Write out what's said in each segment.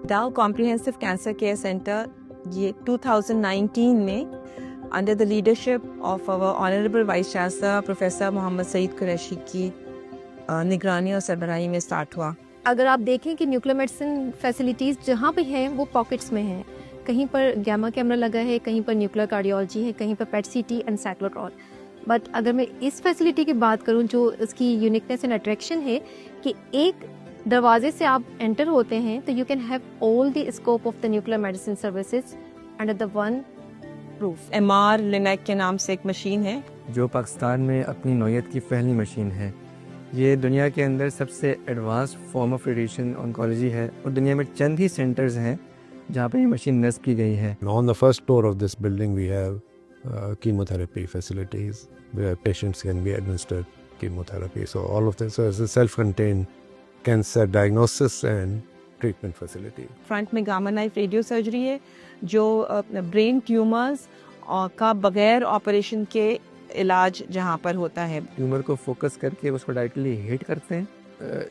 ڈاؤ comprehensive cancer care centre یہ 2019 میں under the leadership of our honourable vice chancellor professor Muhammad Saeed Qureshi کی نگرانی اور سربراہی میں اسٹارٹ ہوا. اگر آپ دیکھیں کہ نیوکلیر میڈیسن فیسلٹیز جہاں پہ ہیں وہ پاکٹس میں ہیں. کہیں پر گیما کیمرا لگا ہے, کہیں پر نیوکلیر کارڈیولوجی ہے, کہیں پر پیٹ سی ٹی اینڈ سائکلوٹرون. بٹ اگر میں اس فیسلٹی کی بات کروں جو اس کی یونیکنیس اینڈ اٹریکشن ہے کہ ایک دروازے سے آپ انٹر ہوتے ہیں تو you can have all the scope of the nuclear medicine services under the one roof. MR لینیک کے نام سے ایک مشین ہے جو پاکستان میں اپنی نوعیت کی پہلی مشین ہے. یہ دنیا کے اندر سب سے advance form of radiation oncology ہے اور دنیا میں چند ہی سینٹرز ہیں جہاں پہ یہ مشین نصب کی گئی ہے. On the first floor of this building we have chemotherapy facilities where patients can be administered chemotherapy. So all of this is a self-contained cancer diagnosis and treatment facility. Front میں Gama knife radio surgery ہے جو brain tumours کا بغیر operation کے علاج جہاں پر ہوتا ہے. ٹیومر کو فوکس کر کے اس کو ڈائریکٹلی ہٹ کرتے ہیں.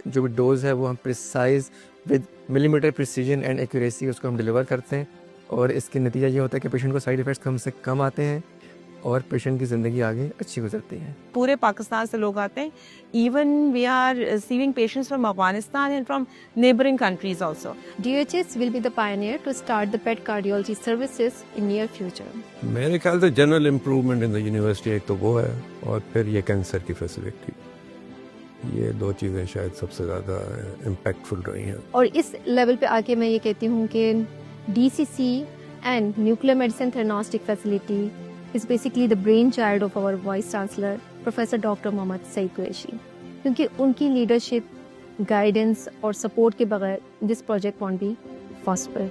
جو بھی ڈوز ہے وہ ہم پریسائز ود ملی میٹر پریسیجن اینڈ ایکوریسی اس کو ہم ڈلیور کرتے ہیں اور اس کے نتیجہ یہ ہوتا ہے کہ پیشنٹ کو سائیڈ ایفیکٹس کم سے کم آتے ہیں اور پیشنٹ کی زندگی آگے اچھی گزرتی ہے. پورے پاکستان سے لوگ آتے ہیں. Even we are receiving patients from Afghanistan and from neighbouring countries also. DHS will be the pioneer to start the PET cardiology services in near future. میرے خیال سے general improvement in the university ایک تو وہ ہے اور پھر یہ کینسر کی فیسلٹی. یہ دو چیزیں شاید سب سے زیادہ امپیکٹفل رہی ہیں. اور اس لیول پہ آ کے میں یہ کہتی ہوں کہ DCC and nuclear medicine theranostic facility is basically the brainchild of our vice chancellor Professor Dr. Mohammad Saeed Qureshi. کیونکہ ان کی لیڈرشپ, گائیڈنس اور سپورٹ کے بغیر this project won't be possible.